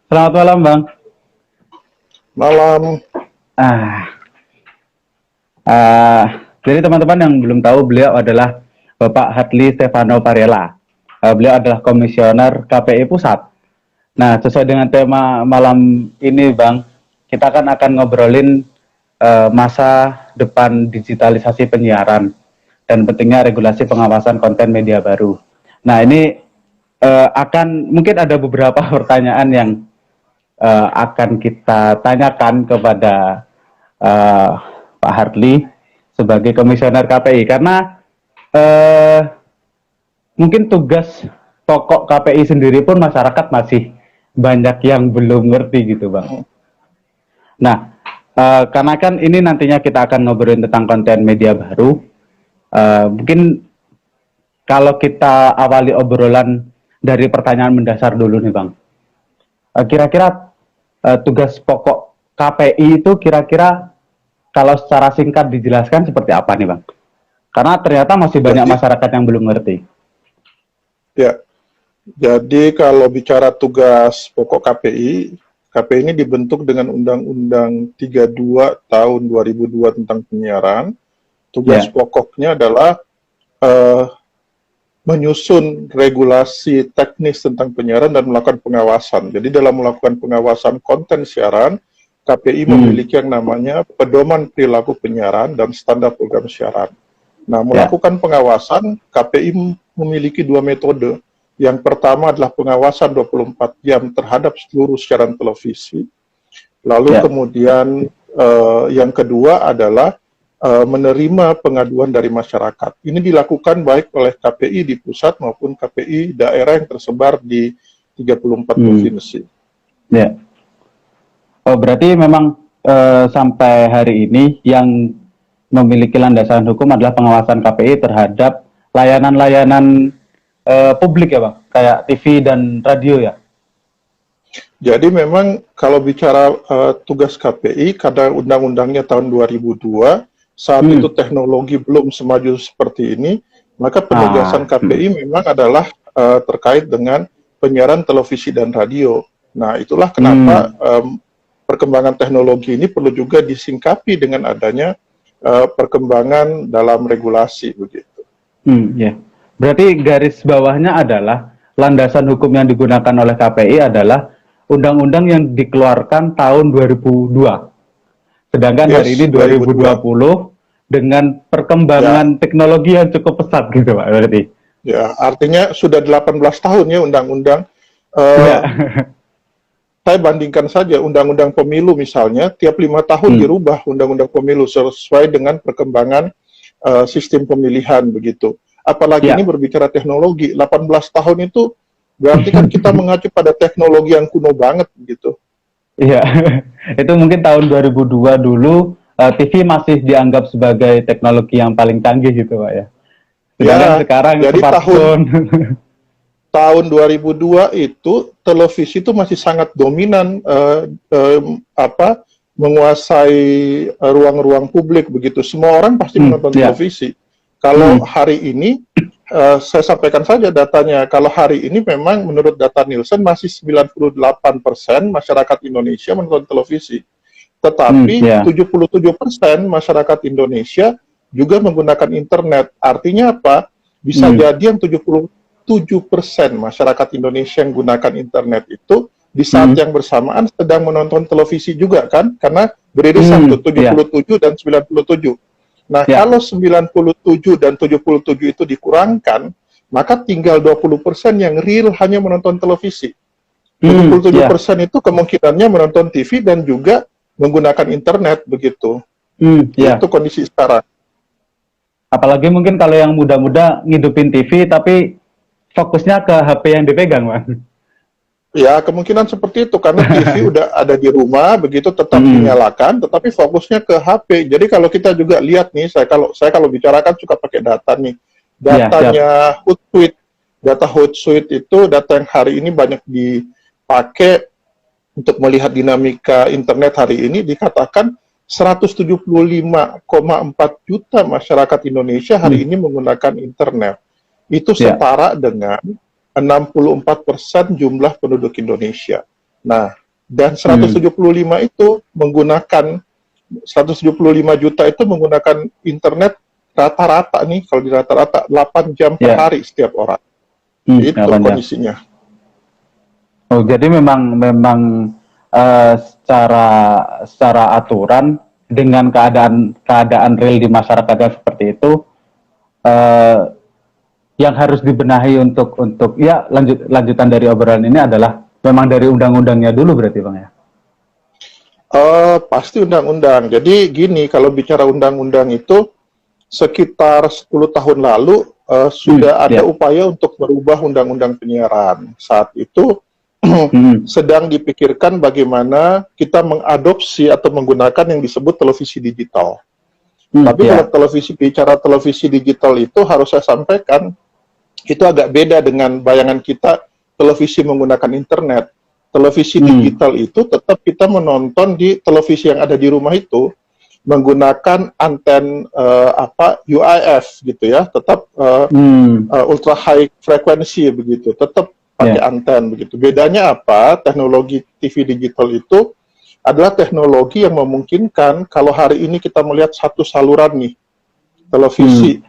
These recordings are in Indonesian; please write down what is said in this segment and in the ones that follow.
Selamat malam, Bang. Malam. Ah, ah, jadi teman-teman yang belum tahu, beliau adalah Bapak Hadli Stefano Parella. Beliau adalah komisioner KPI Pusat. Nah, sesuai dengan tema malam ini, Bang, kita akan ngobrolin masa depan digitalisasi penyiaran dan pentingnya regulasi pengawasan konten media baru. Nah, ini akan mungkin ada beberapa pertanyaan yang akan kita tanyakan kepada uh, Pak Hartli sebagai komisioner KPI karena uh, mungkin tugas pokok KPI sendiri pun masyarakat masih banyak yang belum ngerti gitu, Bang. Nah, karena kan ini nantinya kita akan ngobrolin tentang konten media baru, mungkin kalau kita awali obrolan dari pertanyaan mendasar dulu nih, Bang. Kira-kira tugas pokok KPI itu kira-kira kalau secara singkat dijelaskan seperti apa nih, Bang? Karena ternyata masih banyak Jadi, masyarakat yang belum ngerti. ya, jadi kalau bicara tugas pokok KPI ini dibentuk dengan Undang-Undang 32 tahun 2002 tentang penyiaran. Tugas Ya, pokoknya adalah eh, menyusun regulasi teknis tentang penyiaran dan melakukan pengawasan. Jadi dalam melakukan pengawasan konten siaran, KPI memiliki yang namanya pedoman perilaku penyiaran dan standar program siaran. Nah, ya, melakukan pengawasan, KPI memiliki dua metode. Yang pertama adalah pengawasan 24 jam terhadap seluruh siaran televisi. Lalu ya. kemudian yang kedua adalah menerima pengaduan dari masyarakat. Ini dilakukan baik oleh KPI di pusat maupun KPI daerah yang tersebar di 34 provinsi. Ya. Oh, berarti memang sampai hari ini yang memiliki landasan hukum adalah pengawasan KPI terhadap layanan-layanan publik ya, Bang? Kayak TV dan radio ya? Jadi memang kalau bicara tugas KPI, karena undang-undangnya tahun 2002, saat itu teknologi belum semaju seperti ini, maka penugasan Ah, KPI memang adalah terkait dengan penyiaran televisi dan radio. Nah, itulah kenapa perkembangan teknologi ini perlu juga disingkapi dengan adanya perkembangan dalam regulasi begitu. ya. Berarti garis bawahnya adalah landasan hukum yang digunakan oleh KPI adalah undang-undang yang dikeluarkan tahun 2002. Sedangkan hari ini Yes, 2002. 2020 dengan Ya, perkembangan teknologi yang cukup pesat gitu, Pak. Berarti. ya, artinya sudah 18 tahun ya undang-undang. Ya. Eh, saya bandingkan saja undang-undang pemilu misalnya, tiap 5 tahun dirubah undang-undang pemilu sesuai dengan perkembangan sistem pemilihan begitu. Apalagi ini Ya. berbicara teknologi, 18 tahun itu berarti kan kita mengacu pada teknologi yang kuno banget gitu. Iya. Itu mungkin tahun 2002 dulu TV masih dianggap sebagai teknologi yang paling canggih gitu, Pak ya. Sedangkan Ya, sekarang jadi tahun smartphone. tahun 2002 itu televisi itu masih sangat dominan menguasai ruang-ruang publik begitu. Semua orang pasti menonton Ya. televisi. Kalau hari ini saya sampaikan saja datanya. Kalau hari ini memang menurut data Nielsen masih 98% masyarakat Indonesia menonton televisi. Tetapi Ya. 77% masyarakat Indonesia juga menggunakan internet. Artinya apa? Bisa Hmm. jadi yang 77% masyarakat Indonesia yang gunakan internet itu di saat yang bersamaan sedang menonton televisi juga kan? Karena beririsan tuh Ya. 77 dan 97. Nah, Ya. kalau 97 dan 77 itu dikurangkan, maka tinggal 20% yang real hanya menonton televisi. Ya. 77% itu kemungkinannya menonton TV dan juga menggunakan internet begitu. Ya. Itu kondisi sekarang. Apalagi mungkin kalau yang muda-muda ngidupin TV tapi fokusnya ke HP yang dipegang, Bang. Ya, kemungkinan seperti itu karena TV udah ada di rumah begitu tetap dinyalakan tetapi fokusnya ke HP. Jadi kalau kita juga lihat nih, saya kalau bicarakan suka pakai data nih. Ya, siap. Datanya Hootsuite. Data Hootsuite itu data yang hari ini banyak dipakai untuk melihat dinamika internet hari ini dikatakan 175,4 juta masyarakat Indonesia hari ini menggunakan internet. Itu Ya. setara dengan 64% jumlah penduduk Indonesia. Nah, dan 175 itu menggunakan 175 juta itu menggunakan internet rata-rata nih, kalau di rata-rata 8 jam per hari setiap orang. Itu 8 jam. kondisinya. Oh, jadi memang secara aturan dengan keadaan real di masyarakat yang seperti itu, yang harus dibenahi untuk ya lanjutan dari obrolan ini adalah memang dari undang-undangnya dulu berarti Bang ya? Pasti undang-undang. Jadi gini, kalau bicara undang-undang itu sekitar 10 tahun lalu sudah ada upaya untuk merubah undang-undang penyiaran. Saat itu sedang dipikirkan bagaimana kita mengadopsi atau menggunakan yang disebut televisi digital. Tapi kalau bicara televisi digital itu harus saya sampaikan, itu agak beda dengan bayangan kita televisi menggunakan internet. Televisi digital itu tetap kita menonton di televisi yang ada di rumah itu menggunakan anten UIF gitu ya, tetap ultra high frekuensi begitu, tetap pakai anten begitu. Bedanya apa? Teknologi TV digital itu adalah teknologi yang memungkinkan kalau hari ini kita melihat satu saluran nih televisi,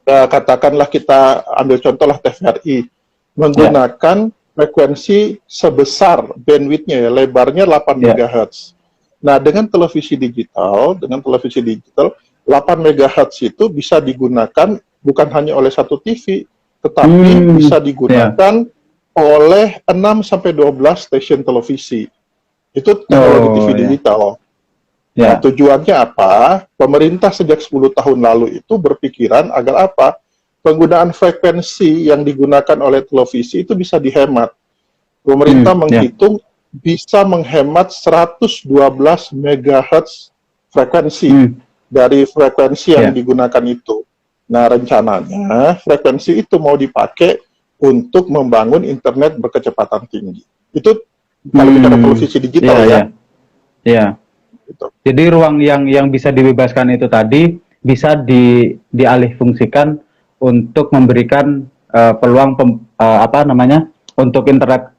katakanlah kita ambil contohlah TVRI menggunakan frekuensi sebesar bandwidthnya ya, lebarnya 8 MHz. Nah, dengan televisi digital 8 MHz itu bisa digunakan bukan hanya oleh satu TV, tetapi bisa digunakan oleh 6 sampai 12 stasiun televisi. Itu teknologi TV digital. Nah, tujuannya apa? Pemerintah sejak 10 tahun lalu itu berpikiran agar apa? Penggunaan frekuensi yang digunakan oleh televisi itu bisa dihemat. Pemerintah menghitung bisa menghemat 112 MHz frekuensi dari frekuensi yang digunakan itu. Nah, rencananya frekuensi itu mau dipakai untuk membangun internet berkecepatan tinggi. Itu kalau bicara televisi digital Gitu. Jadi ruang yang bisa dibebaskan itu tadi bisa dialihfungsikan untuk memberikan peluang untuk internet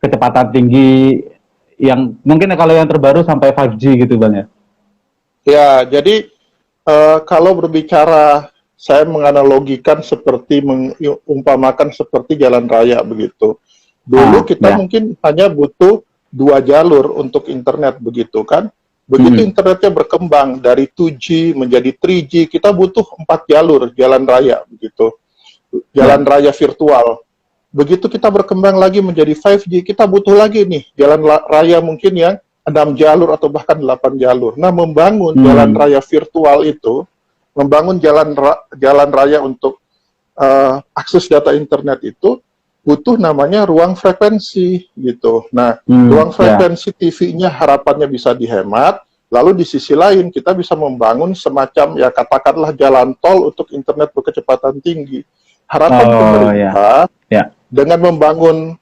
kecepatan tinggi yang mungkin kalau yang terbaru sampai 5G gitu Bang ya. Ya, jadi kalau berbicara saya menganalogikan seperti mengumpamakan seperti jalan raya begitu. Dulu kita mungkin hanya butuh 2 jalur untuk internet begitu kan. Begitu internetnya berkembang dari 2G menjadi 3G, kita butuh 4 jalur jalan raya begitu. Jalan raya virtual. Begitu kita berkembang lagi menjadi 5G, kita butuh lagi nih jalan raya mungkin yang 6 jalur atau bahkan 8 jalur. Nah, membangun jalan raya virtual itu, membangun jalan raya untuk akses data internet itu butuh namanya ruang frekuensi gitu. Nah, ruang frekuensi TV-nya harapannya bisa dihemat, lalu di sisi lain kita bisa membangun semacam ya katakanlah jalan tol untuk internet berkecepatan tinggi. Harapan pemerintah dengan membangun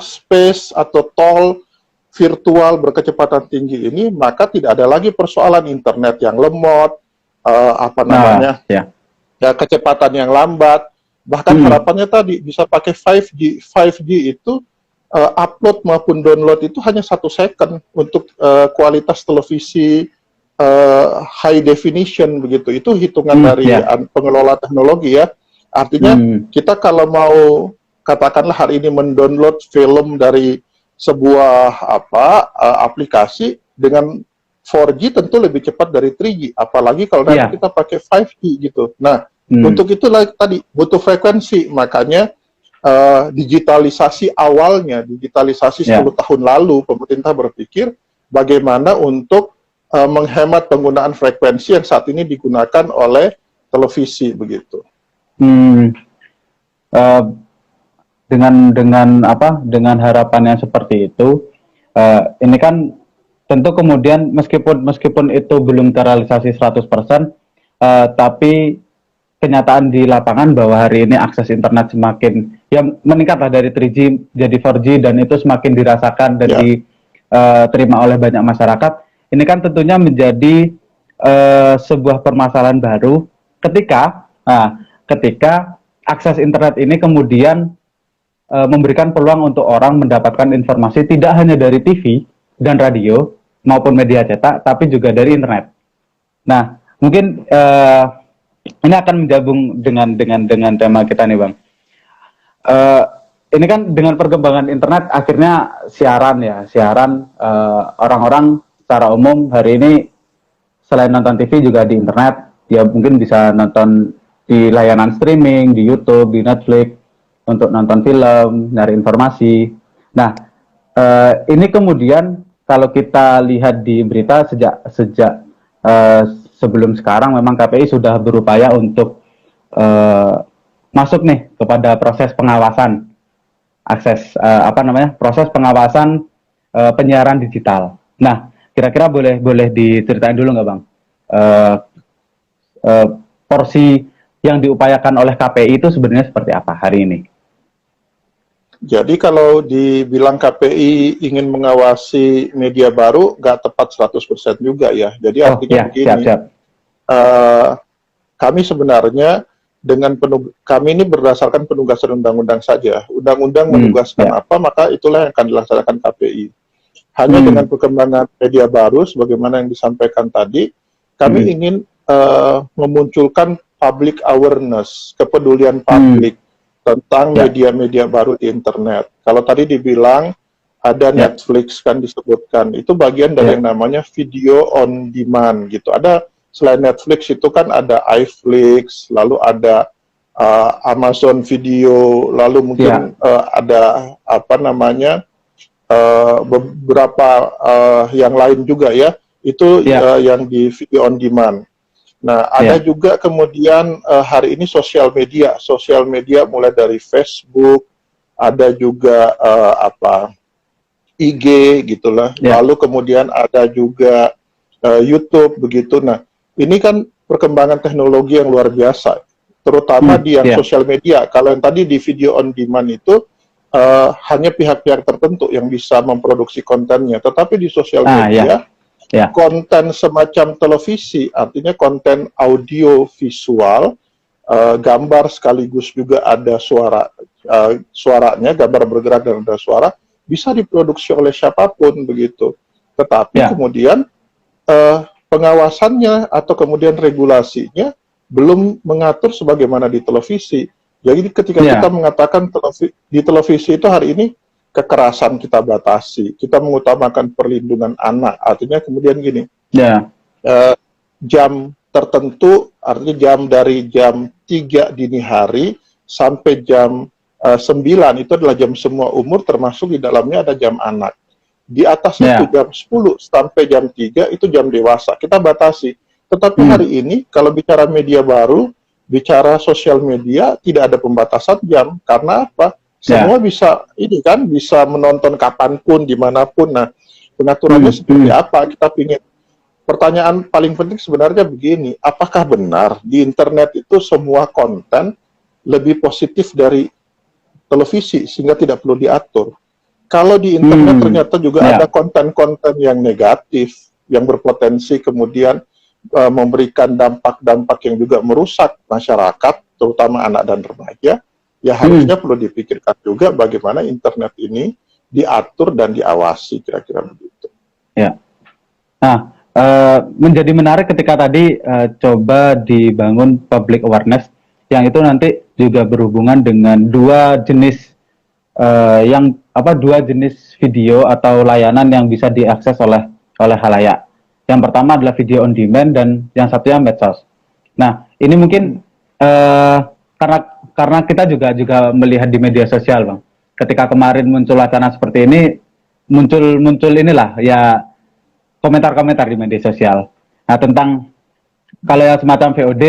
space atau tol virtual berkecepatan tinggi ini, maka tidak ada lagi persoalan internet yang lemot, kecepatan yang lambat. Bahkan harapannya tadi bisa pakai 5G. 5G itu upload maupun download itu hanya 1 second untuk kualitas televisi high definition begitu. Itu hitungan dari pengelola teknologi ya. Artinya kita kalau mau katakanlah hari ini mendownload film dari sebuah aplikasi dengan 4G tentu lebih cepat dari 3G. Apalagi kalau nanti kita pakai 5G gitu. Nah, untuk itu tadi butuh frekuensi, makanya digitalisasi awalnya, digitalisasi 10 tahun lalu, pemerintah berpikir bagaimana untuk menghemat penggunaan frekuensi yang saat ini digunakan oleh televisi begitu. Dengan harapan yang seperti itu, ini kan tentu kemudian meskipun itu belum terrealisasi 100%, tapi kenyataan di lapangan bahwa hari ini akses internet semakin meningkatlah dari 3G jadi 4G dan itu semakin dirasakan dan diterima oleh banyak masyarakat. Ini kan tentunya menjadi sebuah permasalahan baru ketika akses internet ini kemudian memberikan peluang untuk orang mendapatkan informasi tidak hanya dari TV dan radio maupun media cetak, tapi juga dari internet. Nah, mungkin ini akan menggabung dengan tema kita nih, Bang. Ini kan dengan perkembangan internet akhirnya siaran orang-orang secara umum hari ini selain nonton TV juga di internet, ya mungkin bisa nonton di layanan streaming, di YouTube, di Netflix, untuk nonton film, nyari informasi. Nah, ini kemudian kalau kita lihat di berita sejak sebelum sekarang memang KPI sudah berupaya untuk masuk nih kepada proses pengawasan proses pengawasan penyiaran digital. Nah, kira-kira boleh diceritain dulu nggak, Bang? Porsi yang diupayakan oleh KPI itu sebenarnya seperti apa hari ini? Jadi kalau dibilang KPI ingin mengawasi media baru, nggak tepat 100% juga ya. Jadi artinya begini, kami sebenarnya kami ini berdasarkan penugasan undang-undang saja. Undang-undang menugaskan apa, maka itulah yang akan dilaksanakan KPI. Hanya dengan perkembangan media baru, sebagaimana yang disampaikan tadi, kami ingin memunculkan public awareness, kepedulian publik tentang media-media baru di internet. Kalau tadi dibilang ada Netflix kan disebutkan, itu bagian dari yang namanya video on demand gitu. Ada selain Netflix itu kan ada iFlix, lalu ada Amazon Video, lalu mungkin ada beberapa yang lain juga ya. Itu yang di video on demand. Nah, ada juga kemudian hari ini sosial media mulai dari Facebook, ada juga IG gitulah, lalu kemudian ada juga YouTube begitu. Nah, ini kan perkembangan teknologi yang luar biasa, terutama di yang sosial media. Kalau yang tadi di video on demand itu hanya pihak-pihak tertentu yang bisa memproduksi kontennya, tetapi di sosial media konten semacam televisi, artinya konten audio visual, gambar sekaligus juga ada suaranya, gambar bergerak dan ada suara, bisa diproduksi oleh siapapun begitu. Tetapi kemudian pengawasannya atau kemudian regulasinya belum mengatur sebagaimana di televisi. Jadi ketika kita mengatakan di televisi itu hari ini kekerasan kita batasi, kita mengutamakan perlindungan anak. Artinya kemudian gini, jam tertentu, artinya dari jam 3 dini hari sampai jam 9 itu adalah jam semua umur, termasuk di dalamnya ada jam anak. Di atas itu jam 10 sampai jam 3 itu jam dewasa, kita batasi. Tetapi hari ini kalau bicara media baru, bicara sosial media, tidak ada pembatasan jam. Karena apa? Semua bisa bisa menonton kapanpun, dimanapun. Nah, pengaturannya seperti apa? Kita ingin. Pertanyaan paling penting sebenarnya begini, apakah benar di internet itu semua konten lebih positif dari televisi sehingga tidak perlu diatur? Kalau di internet ternyata juga ada konten-konten yang negatif, yang berpotensi kemudian memberikan dampak-dampak yang juga merusak masyarakat, terutama anak dan remaja. Ya harusnya perlu dipikirkan juga bagaimana internet ini diatur dan diawasi, kira-kira begitu. Ya. Nah, menjadi menarik ketika tadi coba dibangun public awareness, yang itu nanti juga berhubungan dengan dua jenis video atau layanan yang bisa diakses oleh khalayak. Yang pertama adalah video on demand dan yang satunya medsos. Nah, ini mungkin karena kita juga melihat di media sosial, Bang. Ketika kemarin muncul wacana seperti ini, muncul inilah ya komentar-komentar di media sosial. Nah, tentang kalau yang semacam VOD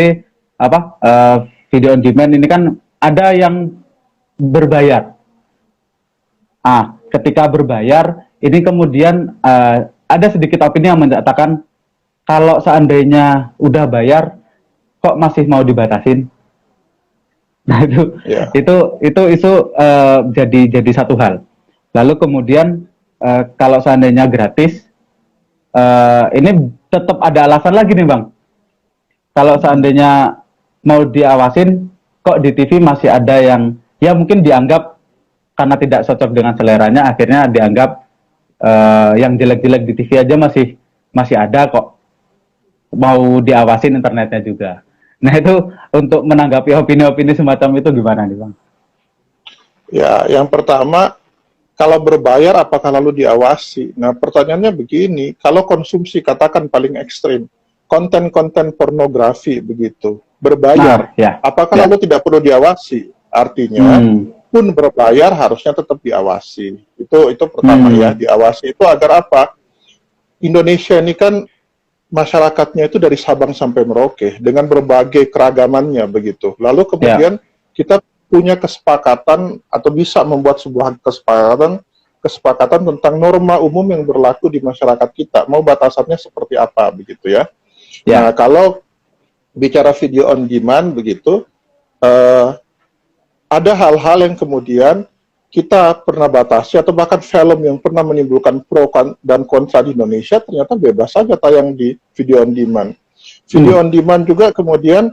video on demand ini kan ada yang berbayar. Ketika berbayar ini kemudian ada sedikit opini yang menyatakan kalau seandainya udah bayar kok masih mau dibatasin. Nah, itu isu jadi satu hal. Lalu kemudian kalau seandainya gratis, ini tetap ada alasan lagi nih, Bang. Kalau seandainya mau diawasin, kok di TV masih ada yang ya mungkin dianggap karena tidak cocok dengan seleranya akhirnya dianggap yang jelek-jelek di TV aja masih ada kok, mau diawasin internetnya juga. Nah itu untuk menanggapi opini-opini semacam itu gimana nih Bang? Ya, yang pertama, kalau berbayar apakah lalu diawasi? Nah, pertanyaannya begini, kalau konsumsi katakan paling ekstrim, konten-konten pornografi begitu, berbayar, Nah, ya, apakah ya. lalu tidak perlu diawasi? Artinya, pun berbayar harusnya tetap diawasi. Itu pertama ya, diawasi itu agar apa? Indonesia ini kan masyarakatnya itu dari Sabang sampai Merauke dengan berbagai keragamannya begitu. Lalu kemudian kita punya kesepakatan atau bisa membuat sebuah kesepakatan tentang norma umum yang berlaku di masyarakat kita. Mau batasannya seperti apa begitu ya. Nah, kalau bicara video on demand begitu, ada hal-hal yang kemudian kita pernah batasi atau bahkan film yang pernah menimbulkan pro dan kontra di Indonesia ternyata bebas saja tayang di video on demand. Video on demand juga kemudian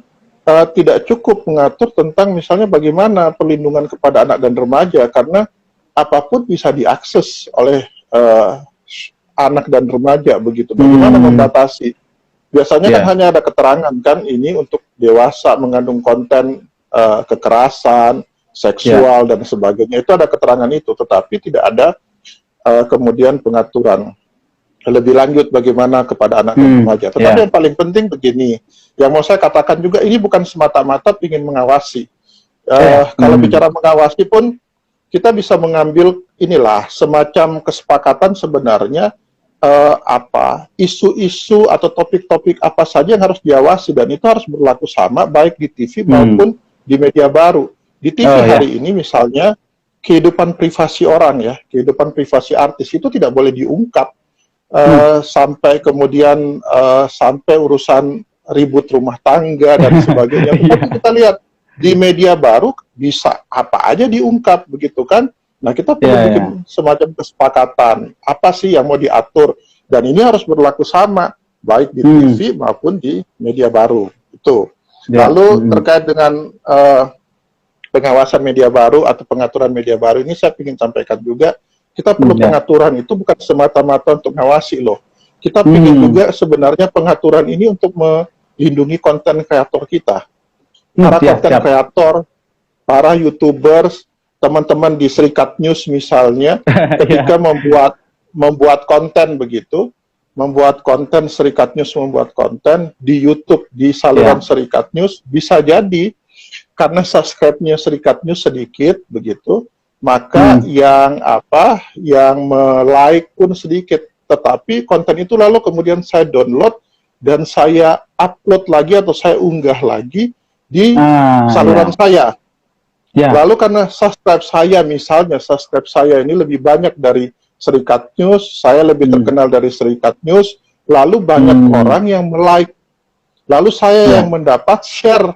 tidak cukup mengatur tentang misalnya bagaimana perlindungan kepada anak dan remaja karena apapun bisa diakses oleh anak dan remaja begitu. Bagaimana membatasi? Biasanya kan hanya ada keterangan kan ini untuk dewasa mengandung konten kekerasan, seksual dan sebagainya. Itu ada keterangan itu, tetapi tidak ada kemudian pengaturan lebih lanjut bagaimana kepada anak dan remaja. Tetapi yang paling penting begini, yang mau saya katakan juga ini bukan semata-mata ingin mengawasi. Kalau bicara mengawasi pun kita bisa mengambil inilah semacam kesepakatan sebenarnya isu-isu atau topik-topik apa saja yang harus diawasi dan itu harus berlaku sama baik di TV maupun di media baru. Di TV hari ini misalnya kehidupan privasi orang ya, kehidupan privasi artis itu tidak boleh diungkap sampai kemudian sampai urusan ribut rumah tangga dan sebagainya. Tetapi kita lihat di media baru bisa apa aja diungkap begitu kan. Nah kita perlu bikin semacam kesepakatan apa sih yang mau diatur dan ini harus berlaku sama baik di TV maupun di media baru itu. Lalu terkait dengan pengawasan media baru atau pengaturan media baru ini saya ingin sampaikan juga kita perlu pengaturan itu bukan semata-mata untuk mengawasi loh. Kita ingin juga sebenarnya pengaturan ini untuk melindungi konten kreator kita. Para konten kreator, para YouTubers, teman-teman di Serikat News misalnya, ketika membuat konten begitu, membuat konten Serikat News membuat konten di YouTube di saluran Serikat News bisa jadi karena subscribe-nya Serikat News sedikit begitu, maka yang like pun sedikit, tetapi konten itu lalu kemudian saya download dan saya upload lagi atau saya unggah lagi di saluran saya. Lalu karena subscribe saya ini lebih banyak dari Serikat News, saya lebih terkenal dari Serikat News, lalu banyak orang yang like, lalu saya yang mendapat share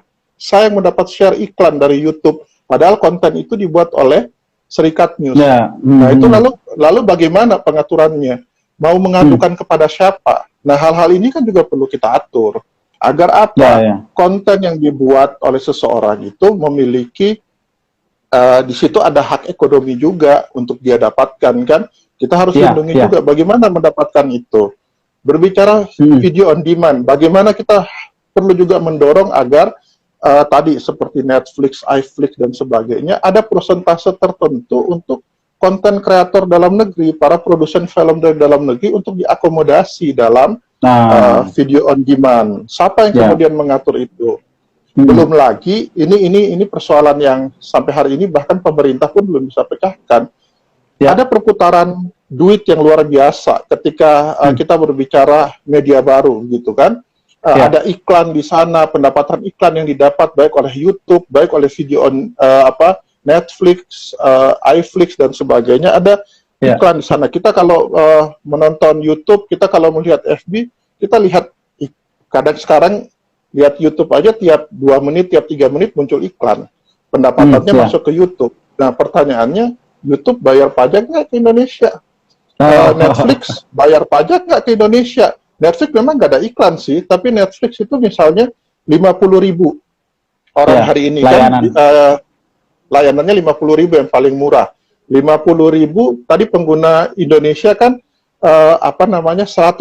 iklan dari YouTube, padahal konten itu dibuat oleh Serikat News. Nah itu lalu bagaimana pengaturannya? Mau mengadukan kepada siapa? Nah hal-hal ini kan juga perlu kita atur agar apa? Konten yang dibuat oleh seseorang itu memiliki di situ ada hak ekonomi juga untuk dia dapatkan kan. Kita harus lindungi juga bagaimana mendapatkan itu. Berbicara video on demand, bagaimana kita perlu juga mendorong agar tadi seperti Netflix, iFlix dan sebagainya ada persentase tertentu untuk konten kreator dalam negeri, para produsen film dari dalam negeri untuk diakomodasi dalam video on demand. Siapa yang kemudian mengatur itu? Belum lagi ini persoalan yang sampai hari ini bahkan pemerintah pun belum bisa pecahkan. Ada perputaran duit yang luar biasa ketika kita berbicara media baru gitu kan. Ada iklan di sana, pendapatan iklan yang didapat baik oleh YouTube, baik oleh video on Netflix, iFlix dan sebagainya, ada iklan di sana. Kita kalau menonton YouTube, kita kalau melihat FB, kita lihat kadang sekarang lihat YouTube aja tiap 2 menit, tiap 3 menit muncul iklan. Pendapatannya masuk ke YouTube. Nah, pertanyaannya, YouTube bayar pajak nggak ke Indonesia? Netflix bayar pajak nggak ke Indonesia? Netflix memang nggak ada iklan sih, tapi Netflix itu misalnya 50.000 orang hari ini layanannya 50.000 yang paling murah. 50.000 tadi pengguna Indonesia kan 174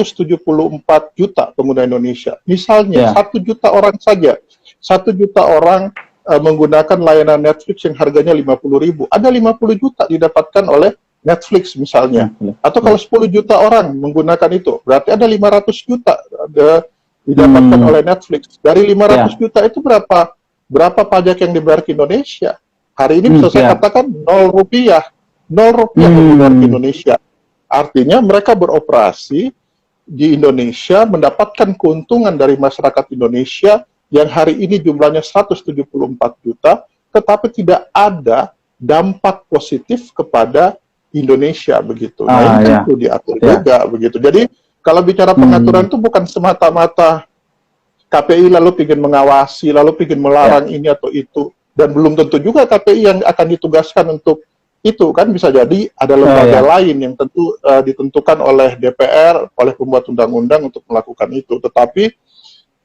juta pengguna Indonesia. Misalnya 1 juta orang saja, 1 juta orang menggunakan layanan Netflix yang harganya 50.000. Ada 50 juta didapatkan oleh Netflix misalnya. Atau kalau 10 juta orang menggunakan itu, berarti ada 500 juta didapatkan oleh Netflix. Dari 500 juta itu berapa pajak yang dibayar ke Indonesia? Hari ini bisa saya katakan 0 rupiah. 0 rupiah yang dibayar ke Indonesia. Artinya mereka beroperasi di Indonesia, mendapatkan keuntungan dari masyarakat Indonesia yang hari ini jumlahnya 174 juta, tetapi tidak ada dampak positif kepada Indonesia begitu. Nah, ini kan perlu diatur juga begitu. Jadi kalau bicara pengaturan itu bukan semata-mata KPI lalu ingin mengawasi, lalu ingin melarang ini atau itu, dan belum tentu juga KPI yang akan ditugaskan untuk itu, kan bisa jadi ada lembaga lain yang tentu ditentukan oleh DPR, oleh pembuat undang-undang untuk melakukan itu. Tetapi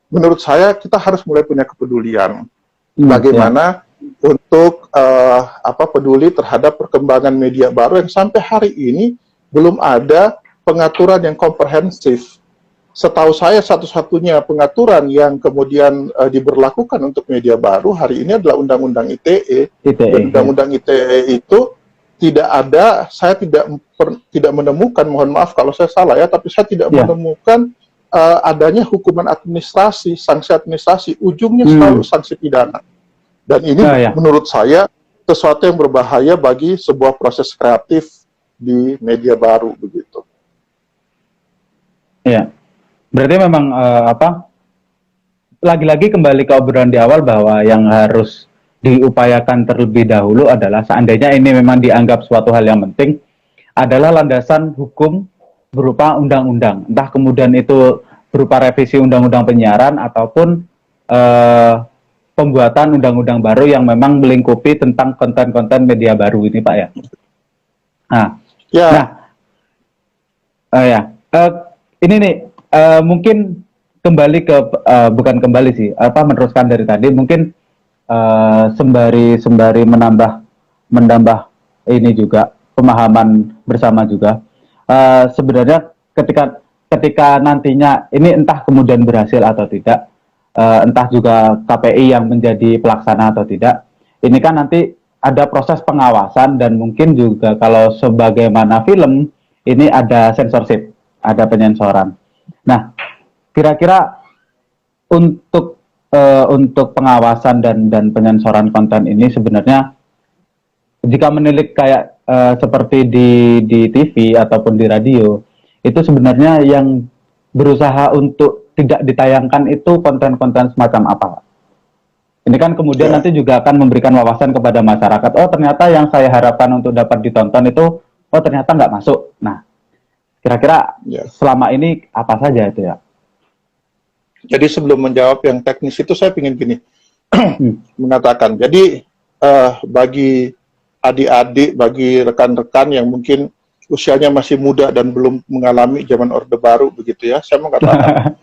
menurut saya kita harus mulai punya kepedulian bagaimana untuk peduli terhadap perkembangan media baru yang sampai hari ini belum ada pengaturan yang komprehensif. Setahu saya satu-satunya pengaturan yang kemudian diberlakukan untuk media baru hari ini adalah Undang-Undang ITE. Dan Undang-Undang ITE itu tidak ada, saya tidak menemukan, mohon maaf kalau saya salah ya, tapi saya tidak menemukan adanya hukuman administrasi, sanksi administrasi, ujungnya selalu sanksi pidana. Dan ini menurut saya sesuatu yang berbahaya bagi sebuah proses kreatif di media baru begitu. Ya, berarti memang lagi-lagi kembali ke obrolan di awal bahwa yang harus diupayakan terlebih dahulu adalah seandainya ini memang dianggap suatu hal yang penting adalah landasan hukum berupa undang-undang, entah kemudian itu berupa revisi undang-undang penyiaran ataupun pembuatan undang-undang baru yang memang melingkupi tentang konten-konten media baru ini, Pak ya. Ini nih mungkin kembali ke bukan kembali sih, meneruskan dari tadi mungkin sembari menambah ini juga pemahaman bersama juga. Sebenarnya ketika nantinya ini entah kemudian berhasil atau tidak, entah juga KPI yang menjadi pelaksana atau tidak, ini kan nanti ada proses pengawasan dan mungkin juga kalau sebagaimana film ini ada censorship, ada penyensoran. Nah, kira-kira untuk pengawasan dan penyensoran konten ini sebenarnya jika menilik kayak seperti di TV ataupun di radio, itu sebenarnya yang berusaha untuk tidak ditayangkan itu konten-konten semacam apa, Pak? Ini kan kemudian nanti juga akan memberikan wawasan kepada masyarakat, oh ternyata yang saya harapkan untuk dapat ditonton itu, oh ternyata nggak masuk. Nah, kira-kira selama ini apa saja itu ya? Jadi sebelum menjawab yang teknis itu saya ingin gini mengatakan. Jadi bagi adik-adik, bagi rekan-rekan yang mungkin usianya masih muda dan belum mengalami zaman Orde Baru begitu ya, saya mengatakan,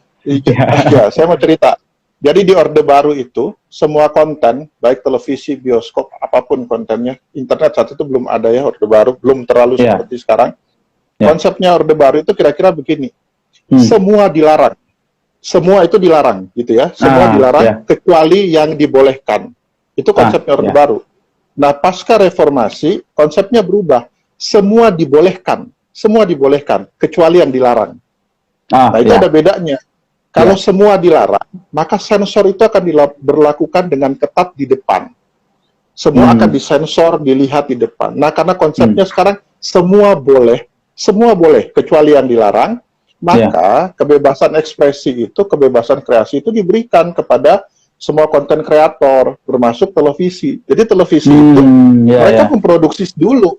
saya mau cerita. Jadi di Orde Baru itu semua konten, baik televisi, bioskop, apapun kontennya, internet saat itu belum ada ya Orde Baru, belum terlalu seperti sekarang. Konsepnya Orde Baru itu kira-kira begini, semua dilarang. Semua itu dilarang, gitu ya. Semua dilarang, kecuali yang dibolehkan. Itu konsepnya Orde Baru. Nah, pasca reformasi, konsepnya berubah. Semua dibolehkan, kecuali yang dilarang. Nah, itu ada bedanya. Kalau semua dilarang, maka sensor itu akan diberlakukan dengan ketat di depan. Semua akan disensor, dilihat di depan. Nah, karena konsepnya sekarang semua boleh, kecuali yang dilarang, maka kebebasan ekspresi itu, kebebasan kreasi itu diberikan kepada semua konten kreator, termasuk televisi. Jadi televisi itu mereka memproduksi dulu.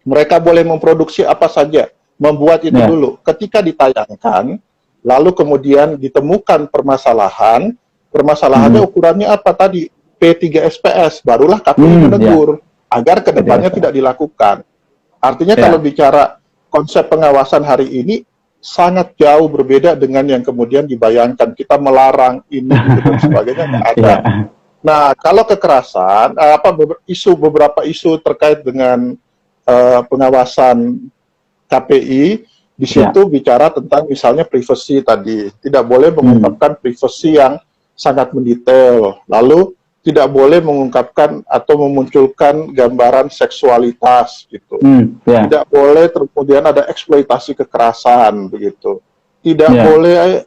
Mereka boleh memproduksi apa saja, membuat itu dulu. Ketika ditayangkan, lalu kemudian ditemukan permasalahannya ukurannya apa tadi? P3SPS, barulah KPI menegur agar kedepannya tidak dilakukan. Artinya kalau bicara konsep pengawasan hari ini sangat jauh berbeda dengan yang kemudian dibayangkan kita melarang ini dan sebagainya nggak ada. Nah, kalau kekerasan, beberapa isu terkait dengan pengawasan KPI di situ bicara tentang misalnya privasi tadi, tidak boleh mengungkapkan privasi yang sangat mendetail, lalu tidak boleh mengungkapkan atau memunculkan gambaran seksualitas gitu, tidak boleh kemudian ada eksploitasi kekerasan begitu, tidak boleh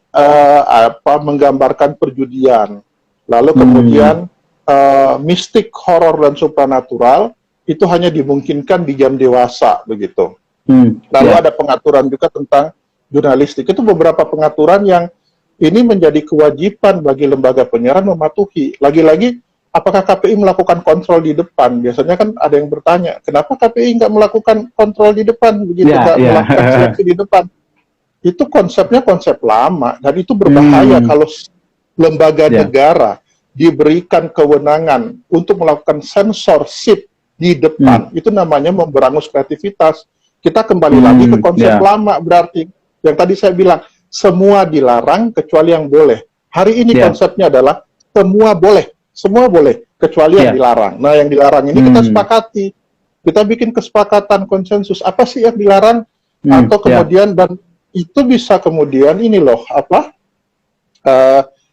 menggambarkan perjudian, lalu kemudian mistik, horor dan supranatural itu hanya dimungkinkan di jam dewasa begitu. Lalu ada pengaturan juga tentang jurnalistik. Itu beberapa pengaturan yang ini menjadi kewajiban bagi lembaga penyiaran mematuhi. Lagi-lagi, apakah KPI melakukan kontrol di depan? Biasanya kan ada yang bertanya, kenapa KPI nggak melakukan kontrol di depan? Begitu, nggak melakukan seleksi di depan. Itu konsepnya konsep lama, dan itu berbahaya kalau lembaga negara diberikan kewenangan untuk melakukan censorship di depan. Itu namanya memberangus kreativitas. Kita kembali lagi ke konsep lama, berarti yang tadi saya bilang semua dilarang kecuali yang boleh. Hari ini konsepnya adalah semua boleh kecuali yang dilarang. Nah, yang dilarang ini kita sepakati, kita bikin kesepakatan konsensus apa sih yang dilarang, atau kemudian dan itu bisa kemudian ini loh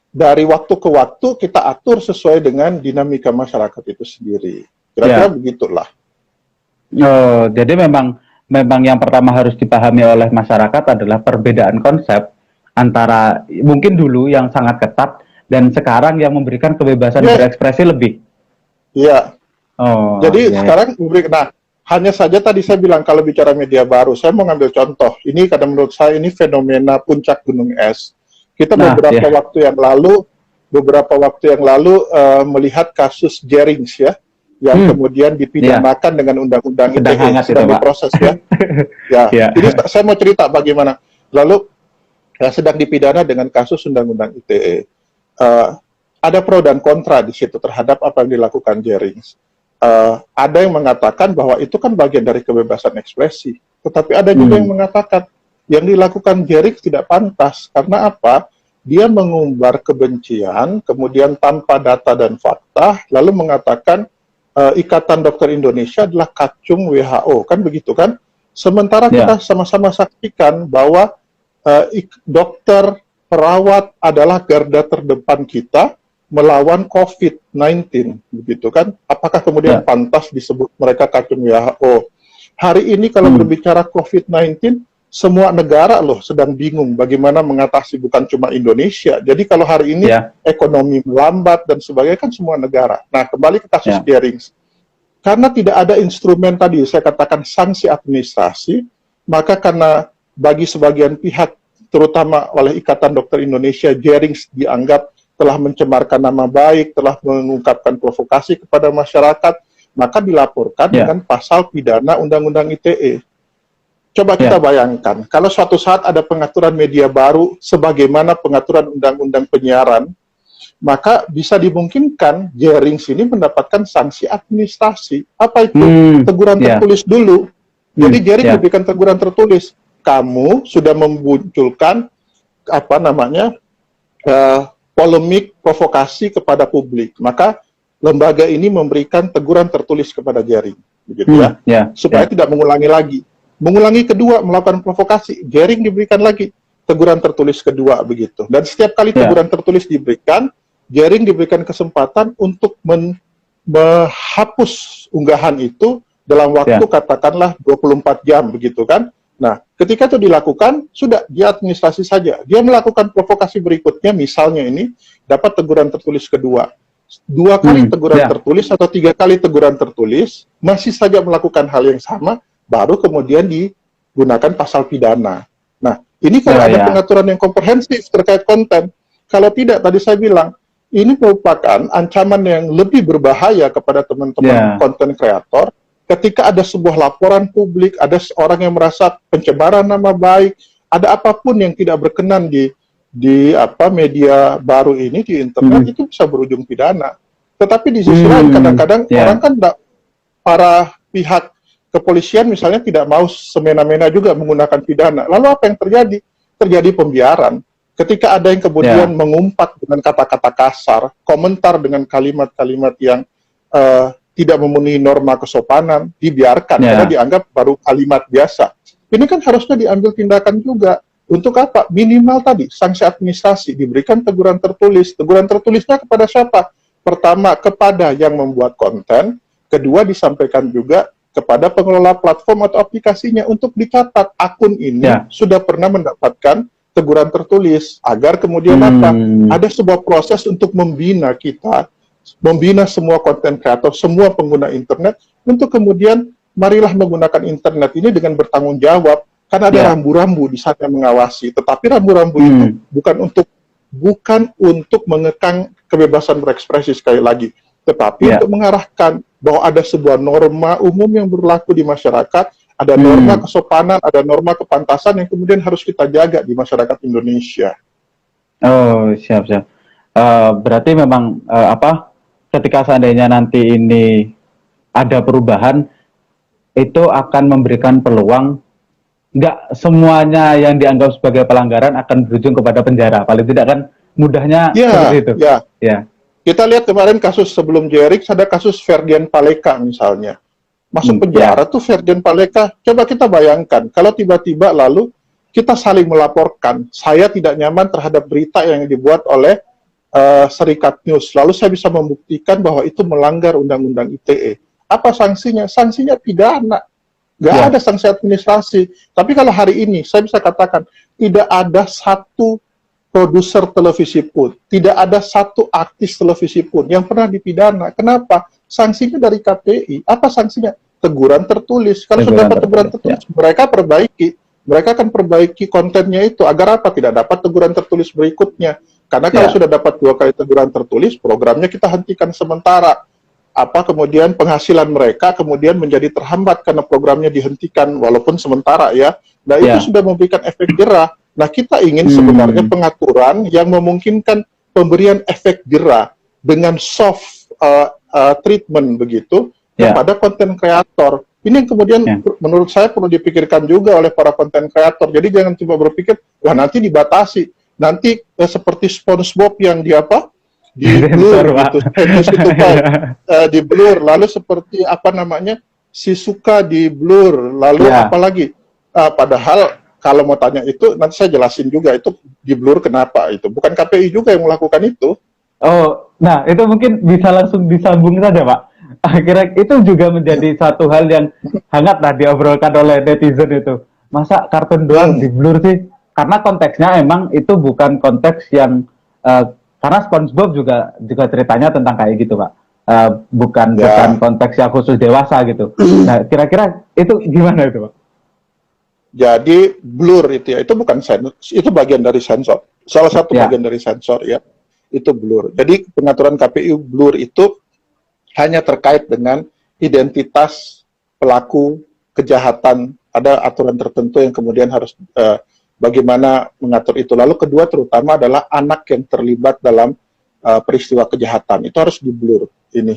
dari waktu ke waktu kita atur sesuai dengan dinamika masyarakat itu sendiri. Kira-kira begitulah. Oh, jadi memang yang pertama harus dipahami oleh masyarakat adalah perbedaan konsep antara mungkin dulu yang sangat ketat dan sekarang yang memberikan kebebasan berekspresi lebih. Iya. Oh, jadi sekarang nah, hanya saja tadi saya bilang kalau bicara media baru, saya mau ngambil contoh. Ini karena menurut saya ini fenomena puncak gunung es. Kita beberapa waktu yang lalu melihat kasus Jerings yang kemudian dipidanakan dengan undang-undang ITE, sedang diproses Ini saya mau cerita bagaimana. Lalu sedang dipidana dengan kasus undang-undang ITE. Ada pro dan kontra di situ terhadap apa yang dilakukan Jerings. Ada yang mengatakan bahwa itu kan bagian dari kebebasan ekspresi, tetapi ada juga yang mengatakan yang dilakukan Jerings tidak pantas karena apa? Dia mengumbar kebencian, kemudian tanpa data dan fakta, lalu mengatakan Ikatan Dokter Indonesia adalah kacung WHO, kan begitu kan? Sementara kita sama-sama saksikan bahwa dokter, perawat adalah garda terdepan kita melawan COVID-19, begitu kan? Apakah kemudian pantas disebut mereka kacung WHO? Hari ini kalau berbicara COVID-19, semua negara loh sedang bingung bagaimana mengatasi, bukan cuma Indonesia. Jadi kalau hari ini ekonomi melambat dan sebagainya kan semua negara. Nah, kembali ke kasus Jerings. Karena tidak ada instrumen tadi, saya katakan sanksi administrasi, maka karena bagi sebagian pihak, terutama oleh Ikatan Dokter Indonesia, Jerings dianggap telah mencemarkan nama baik, telah mengungkapkan provokasi kepada masyarakat, maka dilaporkan dengan pasal pidana Undang-Undang ITE. Coba kita bayangkan, kalau suatu saat ada pengaturan media baru sebagaimana pengaturan undang-undang penyiaran, maka bisa dimungkinkan Jerings ini mendapatkan sanksi administrasi. Apa itu? Teguran tertulis dulu. Jadi Jerings diberikan teguran tertulis. Kamu sudah memunculkan polemik, provokasi kepada publik. Maka lembaga ini memberikan teguran tertulis kepada Jerings, begitu supaya tidak mengulangi lagi. Mengulangi kedua, melakukan provokasi, Jerings diberikan lagi teguran tertulis kedua, begitu. Dan setiap kali teguran tertulis diberikan, Jerings diberikan kesempatan untuk menghapus unggahan itu dalam waktu katakanlah 24 jam, begitu kan. Nah, ketika itu dilakukan, sudah dia administrasi saja. Dia melakukan provokasi berikutnya, misalnya ini, dapat teguran tertulis kedua. 2 kali teguran tertulis atau 3 kali teguran tertulis, masih saja melakukan hal yang sama, baru kemudian digunakan pasal pidana. Nah, ini kalau ada pengaturan yang komprehensif terkait konten. Kalau tidak, tadi saya bilang, ini merupakan ancaman yang lebih berbahaya kepada teman-teman konten kreator ketika ada sebuah laporan publik, ada seorang yang merasa pencemaran nama baik, ada apapun yang tidak berkenan di media baru ini, di internet, itu bisa berujung pidana. Tetapi di sisi lain, kadang-kadang orang kan para pihak kepolisian misalnya tidak mau semena-mena juga menggunakan pidana. Lalu apa yang terjadi? Terjadi pembiaran. Ketika ada yang kemudian mengumpat dengan kata-kata kasar, komentar dengan kalimat-kalimat yang tidak memenuhi norma kesopanan, dibiarkan karena dianggap baru kalimat biasa. Ini kan harusnya diambil tindakan juga. Untuk apa? Minimal tadi, sanksi administrasi, diberikan teguran tertulis. Teguran tertulisnya kepada siapa? Pertama, kepada yang membuat konten. Kedua, disampaikan juga kepada pengelola platform atau aplikasinya untuk dicatat akun ini sudah pernah mendapatkan teguran tertulis. Agar kemudian apa? Ada sebuah proses untuk membina kita, membina semua konten kreator, semua pengguna internet, untuk kemudian marilah menggunakan internet ini dengan bertanggung jawab, karena ada rambu-rambu di saat yang mengawasi. Tetapi rambu-rambu itu bukan untuk mengekang kebebasan berekspresi sekali lagi, tetapi untuk mengarahkan bahwa ada sebuah norma umum yang berlaku di masyarakat, ada norma kesopanan, ada norma kepantasan yang kemudian harus kita jaga di masyarakat Indonesia. Oh, siap-siap. Berarti memang ketika seandainya nanti ini ada perubahan, itu akan memberikan peluang, nggak semuanya yang dianggap sebagai pelanggaran akan berujung kepada penjara, paling tidak kan mudahnya seperti itu. Kita lihat kemarin kasus sebelum JRX, ada kasus Ferdian Paleka misalnya, masuk penjara tuh Ferdian Paleka. Coba kita bayangkan, kalau tiba-tiba lalu kita saling melaporkan, saya tidak nyaman terhadap berita yang dibuat oleh Serikat News, lalu saya bisa membuktikan bahwa itu melanggar Undang-Undang ITE. Apa sanksinya? Sanksinya pidana. Nggak ada sanksi administrasi. Tapi kalau hari ini, saya bisa katakan, tidak ada satu produser televisi pun, tidak ada satu artis televisi pun yang pernah dipidana. Kenapa? Sanksinya dari KPI. Apa sanksinya? Teguran tertulis. Kalau sudah dapat teguran tertulis, mereka perbaiki. Mereka akan perbaiki kontennya itu. Agar apa? Tidak dapat teguran tertulis berikutnya. Karena kalau sudah dapat 2 kali teguran tertulis, programnya kita hentikan sementara. Kemudian penghasilan mereka kemudian menjadi terhambat karena programnya dihentikan walaupun sementara ya. Nah itu sudah memberikan efek jerah. Nah kita ingin sebenarnya pengaturan yang memungkinkan pemberian efek jerah dengan soft treatment begitu kepada konten kreator. Ini yang kemudian menurut saya perlu dipikirkan juga oleh para konten kreator. Jadi jangan cuma berpikir, wah nanti dibatasi, nanti seperti SpongeBob yang di blur gitu, di blur, lalu seperti Shizuka di blur, lalu apalagi padahal kalau mau tanya itu nanti saya jelasin juga itu di blur kenapa, itu bukan KPI juga yang melakukan itu. Oh, nah itu mungkin bisa langsung disambung saja Pak. Akhirnya itu juga menjadi satu hal yang hangat diobrolkan oleh netizen itu. Masa kartun doang di blur sih? Karena konteksnya emang itu bukan konteks yang karena SpongeBob juga ceritanya tentang kayak gitu Pak, bukan konteks yang khusus dewasa gitu. Nah kira-kira itu gimana itu Pak? Jadi blur itu itu bukan sensor, itu bagian dari sensor, salah satu bagian dari sensor ya, itu blur. Jadi pengaturan KPI blur itu hanya terkait dengan identitas pelaku kejahatan, ada aturan tertentu yang kemudian harus bagaimana mengatur itu. Lalu kedua terutama adalah anak yang terlibat dalam peristiwa kejahatan. Itu harus di-blur ini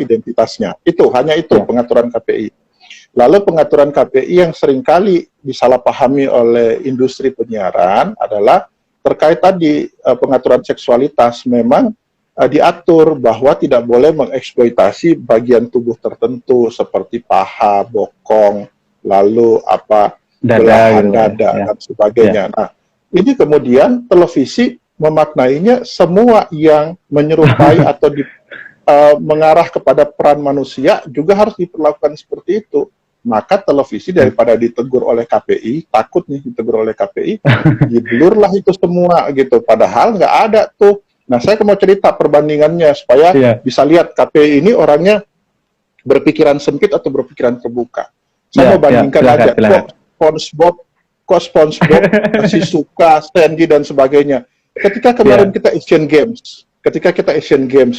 identitasnya. Itu hanya itu pengaturan KPI. Lalu pengaturan KPI yang seringkali disalahpahami oleh industri penyiaran adalah terkait tadi pengaturan seksualitas. Memang diatur bahwa tidak boleh mengeksploitasi bagian tubuh tertentu seperti paha, bokong, lalu belahan dada dan sebagainya. Nah, ini kemudian televisi memaknainya semua yang menyerupai atau mengarah kepada peran manusia juga harus diperlakukan seperti itu. Maka televisi daripada ditegur oleh KPI, takut nih ditegur oleh KPI, diblurlah itu semua gitu. Padahal nggak ada tuh. Nah, saya mau cerita perbandingannya supaya bisa lihat KPI ini orangnya berpikiran sempit atau berpikiran terbuka. Saya mau bandingkan aja. SpongeBob, Shizuka, Sandy dan sebagainya. Ketika kemarin kita Asian Games,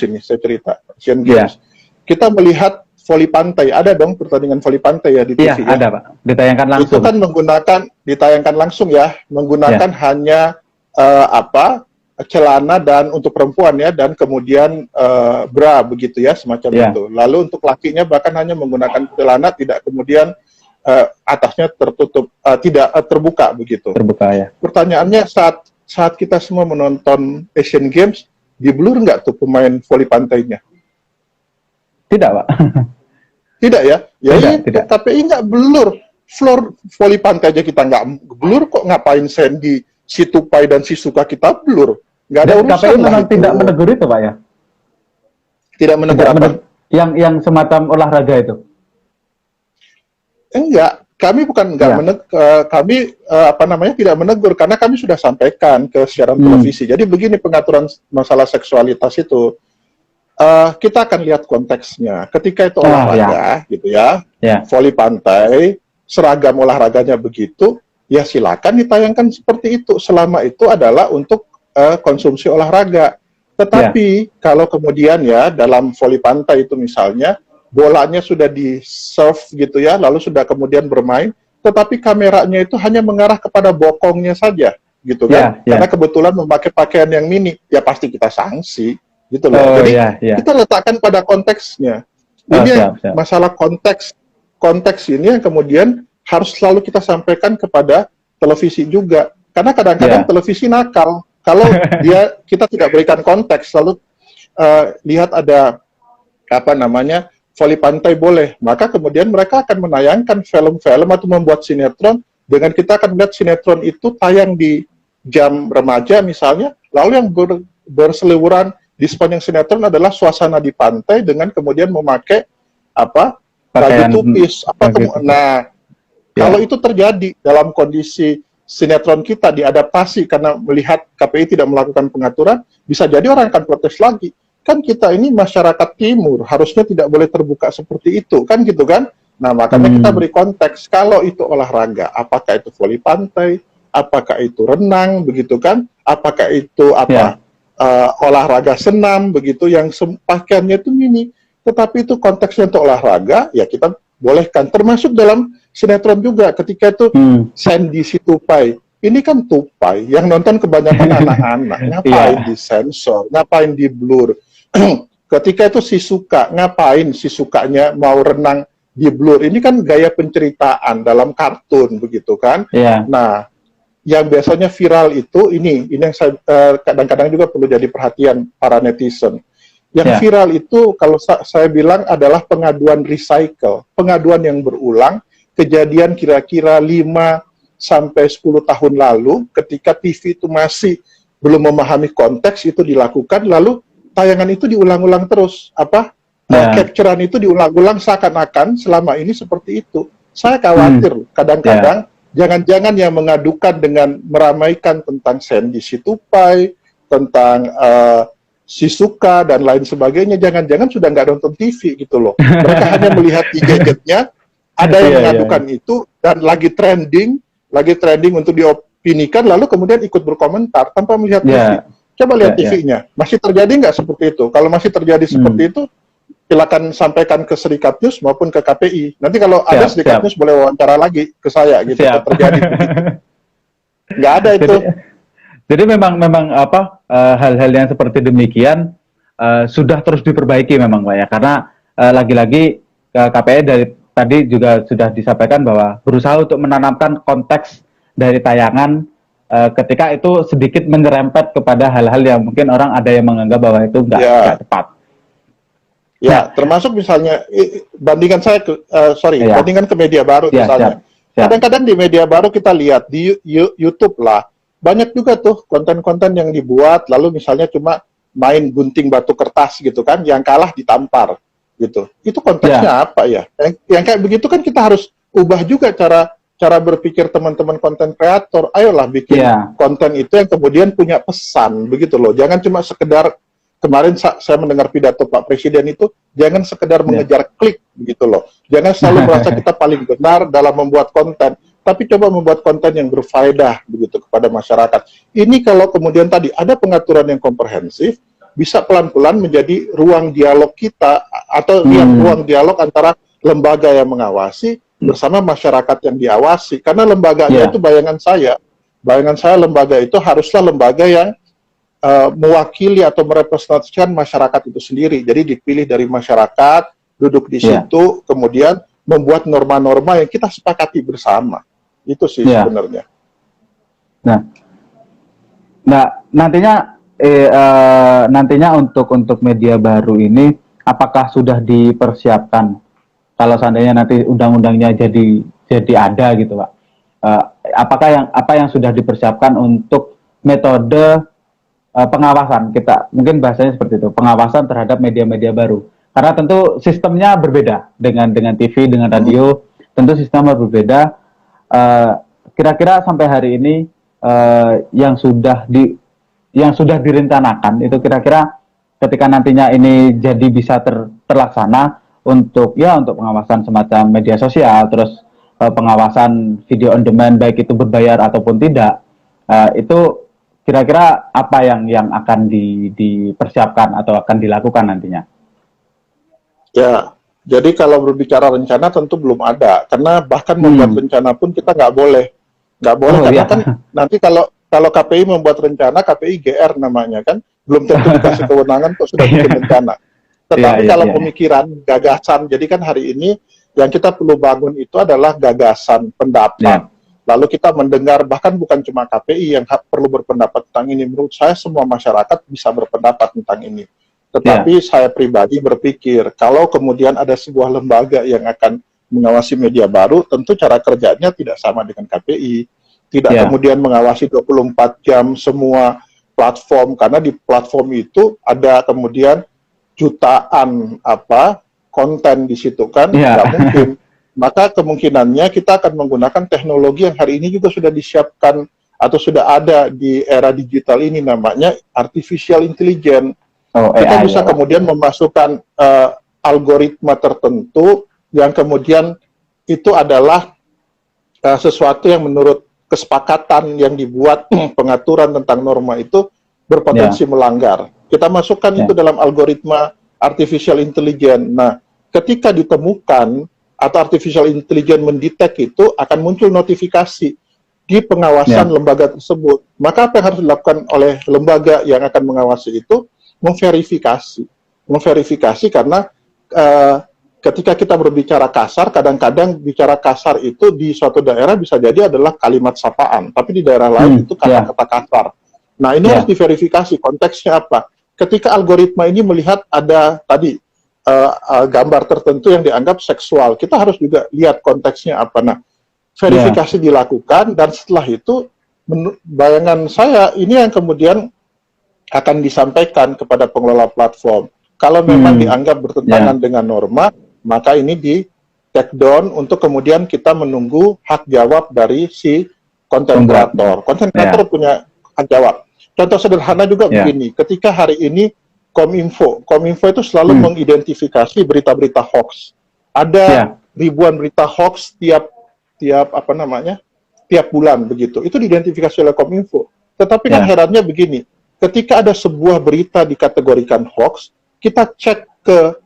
ini saya cerita Asian Games, kita melihat voli pantai, ada dong pertandingan voli pantai ya di TV ya. Ada Pak, ditayangkan langsung. Itu kan ditayangkan langsung ya, menggunakan hanya celana dan untuk perempuan ya, dan kemudian bra begitu ya, semacam itu. Lalu untuk lakinya bahkan hanya menggunakan celana, tidak kemudian atasnya tertutup, tidak terbuka begitu. Terbuka ya. Pertanyaannya saat kita semua menonton Asian Games, di blur nggak tuh pemain voli pantainya? Tidak, Pak. Tidak ya? Ya Tidak, itu tidak. KPI nggak blur. Floor voli pantai aja kita nggak blur, kok ngapain Sandy, Situpai dan Sisuka kita blur? Nggak ada Dan urusan KPI lah memang itu. tidak menegur itu, Pak ya? Tidak menegur apa? Yang semacam olahraga itu. Enggak, kami bukan enggak Ya. kami tidak menegur karena kami sudah sampaikan ke siaran televisi. Jadi begini pengaturan masalah seksualitas itu. Kita akan lihat konteksnya. Ketika itu olahraga, gitu ya, voli pantai, seragam olahraganya begitu, ya silakan ditayangkan seperti itu. Selama itu adalah untuk konsumsi olahraga. Tetapi kalau kemudian ya dalam voli pantai itu misalnya bolanya sudah di serve gitu ya, lalu sudah kemudian bermain, tetapi kameranya itu hanya mengarah kepada bokongnya saja, gitu kan? Karena kebetulan memakai pakaian yang mini, ya pasti kita sanksi. Gitu loh. Jadi kita letakkan pada konteksnya. Ini masalah konteks ini yang kemudian harus selalu kita sampaikan kepada televisi juga. Karena kadang-kadang televisi nakal. Kalau kita tidak berikan konteks, lalu lihat ada voli pantai boleh, maka kemudian mereka akan menayangkan film-film atau membuat sinetron dengan kita akan melihat sinetron itu tayang di jam remaja misalnya, lalu yang berseliweran di sepanjang sinetron adalah suasana di pantai dengan kemudian memakai baju tupis. Kalau itu terjadi dalam kondisi sinetron kita diadaptasi karena melihat KPI tidak melakukan pengaturan, bisa jadi orang akan protes lagi. Kan kita ini masyarakat timur, harusnya tidak boleh terbuka seperti itu, kan gitu kan? Nah, makanya kita beri konteks, kalau itu olahraga, apakah itu voli pantai, apakah itu renang, begitu kan? Apakah itu olahraga senam begitu yang pakaiannya itu mini, tetapi itu konteksnya untuk olahraga, ya kita bolehkan. Termasuk dalam sinetron juga ketika itu Sandy Situpai, ini kan tupai yang nonton kebanyakan anak-anak, ngapain disensor, ngapain di blur. Ketika itu Sisuka, ngapain Sisukanya mau renang di blur, ini kan gaya penceritaan dalam kartun begitu kan. Nah, yang biasanya viral itu ini yang saya kadang-kadang juga perlu jadi perhatian para netizen. Yang viral itu kalau saya bilang adalah pengaduan recycle, pengaduan yang berulang, kejadian kira-kira 5 sampai 10 tahun lalu ketika TV itu masih belum memahami konteks itu dilakukan, lalu tayangan itu diulang-ulang terus, capturean itu diulang-ulang seakan-akan selama ini seperti itu. Saya khawatir kadang-kadang jangan-jangan yang mengadukan dengan meramaikan tentang Sandy Situpai, tentang Sisuka dan lain sebagainya, jangan-jangan sudah nggak nonton TV gitu loh. Mereka hanya melihat di gadgetnya, ada yang mengadukan itu dan lagi trending untuk diopinikan, lalu kemudian ikut berkomentar tanpa melihat TV. Coba lihat TV-nya, masih terjadi nggak seperti itu? Kalau masih terjadi seperti itu, silakan sampaikan ke Serikat News maupun ke KPI. Nanti kalau ada Serikat News boleh wawancara lagi ke saya gitu. Terjadi begitu. Nggak ada itu. Jadi memang hal-hal yang seperti demikian sudah terus diperbaiki memang Pak ya. Karena lagi-lagi KPI dari tadi juga sudah disampaikan bahwa berusaha untuk menanamkan konteks dari tayangan ketika itu sedikit menyerempet kepada hal-hal yang mungkin orang ada yang menganggap bahwa itu nggak tepat. Ya, termasuk misalnya bandingan saya bandingan ke media baru misalnya. Kadang-kadang di media baru kita lihat di YouTube lah, banyak juga tuh konten-konten yang dibuat lalu misalnya cuma main gunting batu kertas gitu kan, yang kalah ditampar gitu. Itu konteksnya apa ya? Yang kayak begitu kan kita harus ubah juga cara berpikir teman-teman konten kreator. Ayolah bikin konten itu yang kemudian punya pesan begitu loh. Jangan cuma sekedar, kemarin saya mendengar pidato Pak Presiden itu, jangan sekedar mengejar klik begitu loh. Jangan selalu merasa kita paling benar dalam membuat konten, tapi coba membuat konten yang berfaedah begitu kepada masyarakat. Ini kalau kemudian tadi ada pengaturan yang komprehensif, bisa pelan-pelan menjadi ruang dialog kita atau ruang dialog antara lembaga yang mengawasi bersama masyarakat yang diawasi. Karena lembaganya itu bayangan saya lembaga itu haruslah lembaga yang mewakili atau merepresentasikan masyarakat itu sendiri. Jadi dipilih dari masyarakat, duduk di situ, kemudian membuat norma-norma yang kita sepakati bersama. Itu sih sebenarnya. Nah, nantinya untuk media baru ini apakah sudah dipersiapkan kalau seandainya nanti undang-undangnya jadi ada gitu Pak? Apakah apa yang sudah dipersiapkan untuk metode pengawasan, kita mungkin bahasanya seperti itu, pengawasan terhadap media-media baru, karena tentu sistemnya berbeda dengan TV, dengan radio, tentu sistemnya berbeda. Kira-kira sampai hari ini yang sudah direncanakan itu kira-kira ketika nantinya ini jadi bisa terlaksana untuk pengawasan semacam media sosial, terus pengawasan video on demand baik itu berbayar ataupun tidak, itu kira-kira apa yang akan dipersiapkan atau akan dilakukan nantinya? Ya, jadi kalau berbicara rencana tentu belum ada, karena bahkan membuat rencana pun kita nggak boleh karena kan nanti kalau KPI membuat rencana, KPI GR namanya kan, belum tentu dikasih kewenangan kok sudah bikin rencana. Tetapi kalau pemikiran, gagasan, jadi kan hari ini yang kita perlu bangun itu adalah gagasan, pendapat. Lalu kita mendengar, bahkan bukan cuma KPI yang perlu berpendapat tentang ini. Menurut saya semua masyarakat bisa berpendapat tentang ini. Tetapi saya pribadi berpikir, kalau kemudian ada sebuah lembaga yang akan mengawasi media baru, tentu cara kerjanya tidak sama dengan KPI. Tidak kemudian mengawasi 24 jam semua platform, karena di platform itu ada kemudian jutaan konten di situ kan, nggak mungkin. Maka kemungkinannya kita akan menggunakan teknologi yang hari ini juga sudah disiapkan atau sudah ada di era digital ini, namanya artificial intelligence. Kita bisa kemudian memasukkan algoritma tertentu yang kemudian itu adalah sesuatu yang menurut kesepakatan yang dibuat pengaturan tentang norma itu berpotensi melanggar. Kita masukkan itu dalam algoritma artificial intelligence. Nah, ketika ditemukan atau artificial intelligence mendetek itu, akan muncul notifikasi di pengawasan lembaga tersebut. Maka apa yang harus dilakukan oleh lembaga yang akan mengawasi itu? Memverifikasi karena ketika kita berbicara kasar, kadang-kadang bicara kasar itu di suatu daerah bisa jadi adalah kalimat sapaan, tapi di daerah lain itu kata-kata kasar. Nah, ini harus diverifikasi konteksnya apa. Ketika algoritma ini melihat ada tadi gambar tertentu yang dianggap seksual, kita harus juga lihat konteksnya apa. Nah, verifikasi dilakukan, dan setelah itu bayangan saya ini yang kemudian akan disampaikan kepada pengelola platform. Kalau memang dianggap bertentangan dengan norma, maka ini di take down untuk kemudian kita menunggu hak jawab dari si konten kreator. Konten kreator punya hak jawab. Contoh sederhana juga begini, ketika hari ini Kominfo itu selalu mengidentifikasi berita-berita hoax. Ada ribuan berita hoax tiap bulan begitu. Itu diidentifikasi oleh Kominfo. Tetapi kan herannya begini, ketika ada sebuah berita dikategorikan hoax, kita cek ke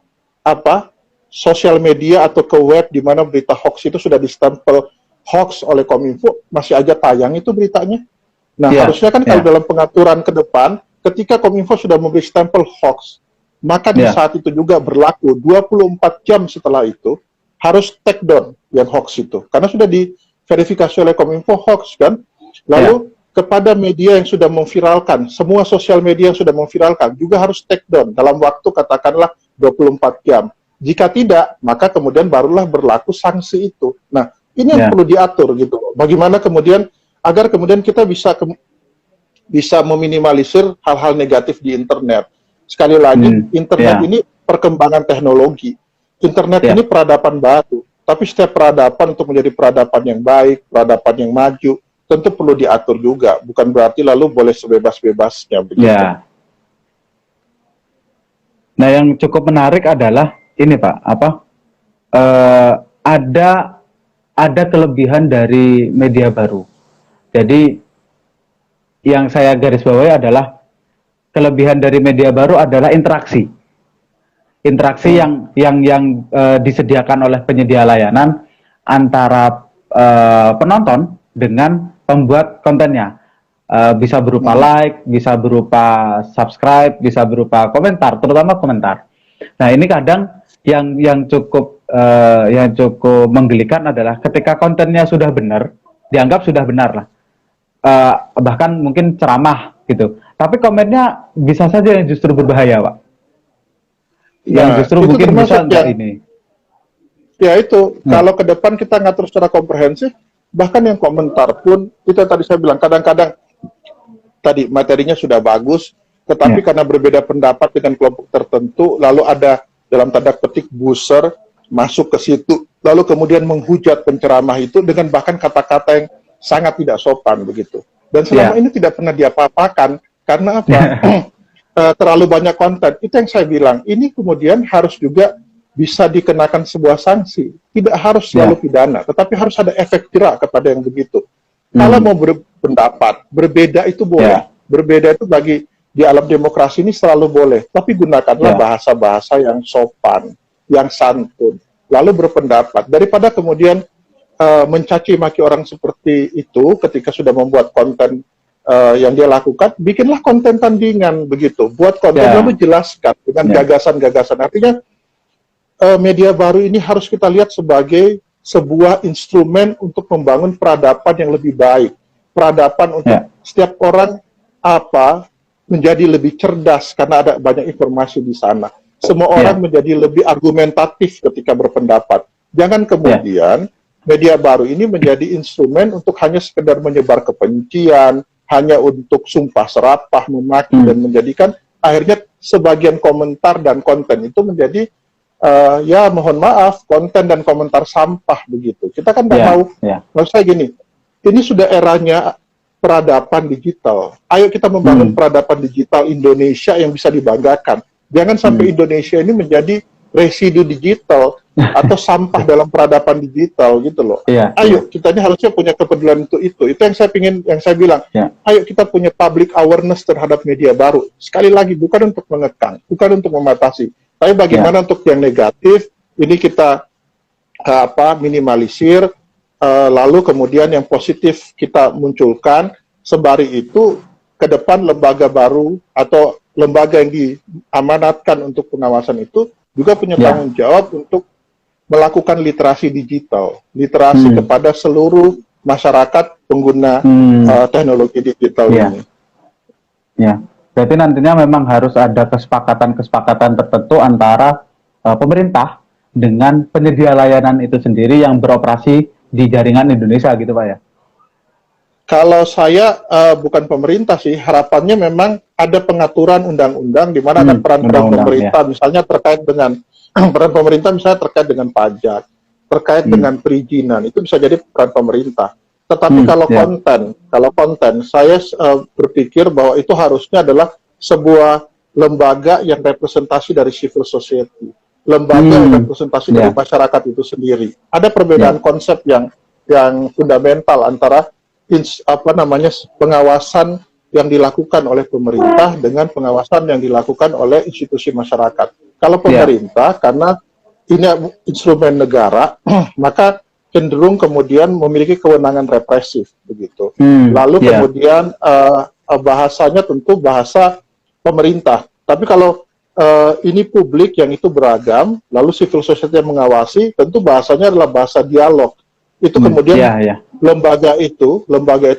sosial media atau ke web di mana berita hoax itu sudah distempel hoax oleh Kominfo, masih aja tayang itu beritanya. Nah, harusnya kan kalau dalam pengaturan ke depan, ketika Kominfo sudah memberi stempel hoax, maka di saat itu juga berlaku 24 jam setelah itu harus take down yang hoax itu, karena sudah diverifikasi oleh Kominfo hoax kan. Lalu kepada media yang sudah memviralkan, semua sosial media yang sudah memviralkan juga harus take down dalam waktu katakanlah 24 jam. Jika tidak, maka kemudian barulah berlaku sanksi itu. Nah, ini yang perlu diatur gitu. Bagaimana kemudian agar kemudian kita bisa meminimalisir hal-hal negatif di internet. Sekali lagi, internet ini perkembangan teknologi. Internet ini peradaban baru. Tapi setiap peradaban untuk menjadi peradaban yang baik, peradaban yang maju, tentu perlu diatur juga. Bukan berarti lalu boleh sebebas-bebasnya. Nah, yang cukup menarik adalah ini Pak, ada kelebihan dari media baru. Jadi yang saya garis bawahi adalah kelebihan dari media baru adalah interaksi yang disediakan oleh penyedia layanan antara penonton dengan pembuat kontennya. Bisa berupa like, bisa berupa subscribe, bisa berupa komentar, terutama komentar. Nah, ini kadang yang cukup menggelikan adalah ketika kontennya sudah benar, dianggap sudah benar lah. Bahkan mungkin ceramah gitu. Tapi komennya bisa saja yang justru berbahaya, Pak. yang justru itu mungkin bisa termasuk enggak yang ini. ya itu kalau ke depan kita ngatur secara komprehensif, bahkan yang komentar pun itu yang tadi saya bilang kadang-kadang tadi materinya sudah bagus, tetapi karena berbeda pendapat dengan kelompok tertentu, lalu ada dalam tanda petik buzzer masuk ke situ, lalu kemudian menghujat penceramah itu dengan bahkan kata-kata yang sangat tidak sopan begitu. Dan selama ini tidak pernah diapa-apakan karena apa? Terlalu banyak konten. Itu yang saya bilang. Ini kemudian harus juga bisa dikenakan sebuah sanksi. Tidak harus selalu pidana, tetapi harus ada efek jerak kepada yang begitu. Kalau mau berpendapat, berbeda itu boleh. Berbeda itu bagi di alam demokrasi ini selalu boleh. Tapi gunakanlah bahasa-bahasa yang sopan, yang santun. Lalu berpendapat. Daripada kemudian mencaci maki orang seperti itu ketika sudah membuat konten yang dia lakukan, bikinlah konten tandingan begitu. Buat konten lalu jelaskan dengan gagasan-gagasan. Artinya media baru ini harus kita lihat sebagai sebuah instrumen untuk membangun peradaban yang lebih baik. Peradaban untuk setiap orang menjadi lebih cerdas karena ada banyak informasi di sana. Semua orang menjadi lebih argumentatif ketika berpendapat. Jangan kemudian media baru ini menjadi instrumen untuk hanya sekedar menyebar kebencian, hanya untuk sumpah serapah, memaki, dan menjadikan akhirnya sebagian komentar dan konten itu menjadi ya mohon maaf, konten dan komentar sampah begitu. Kita kan nggak mau, maksud saya gini, ini sudah eranya peradaban digital. Ayo kita membangun peradaban digital Indonesia yang bisa dibanggakan. Jangan sampai Indonesia ini menjadi residu digital atau sampah dalam peradaban digital gitu loh. Ayo kita ini harusnya punya kepedulian untuk itu. Itu yang saya bilang. Ayo kita punya public awareness terhadap media baru. Sekali lagi bukan untuk mengekang, bukan untuk membatasi, tapi bagaimana untuk yang negatif ini kita minimalisir, lalu kemudian yang positif kita munculkan. Sembari itu ke depan lembaga baru atau lembaga yang diamanatkan untuk pengawasan itu juga punya tanggung jawab untuk melakukan literasi digital, literasi kepada seluruh masyarakat pengguna teknologi digital ini. Berarti nantinya memang harus ada kesepakatan-kesepakatan tertentu antara pemerintah dengan penyedia layanan itu sendiri yang beroperasi di jaringan Indonesia gitu Pak ya? Kalau saya bukan pemerintah sih, harapannya memang ada pengaturan undang-undang di mana ada peran-peran pemerintah, misalnya terkait dengan peran pemerintah, misalnya terkait dengan pajak, terkait dengan perizinan, itu bisa jadi peran pemerintah. Tetapi kalau konten, saya berpikir bahwa itu harusnya adalah sebuah lembaga yang representasi dari civil society, lembaga yang representasi dari masyarakat itu sendiri. Ada perbedaan konsep yang fundamental antara pengawasan yang dilakukan oleh pemerintah dengan pengawasan yang dilakukan oleh institusi masyarakat. Kalau pemerintah, karena ini instrumen negara, maka cenderung kemudian memiliki kewenangan represif begitu. Lalu kemudian bahasanya tentu bahasa pemerintah. Tapi kalau ini publik yang itu beragam, lalu civil society yang mengawasi, tentu bahasanya adalah bahasa dialog. Itu kemudian lembaga itu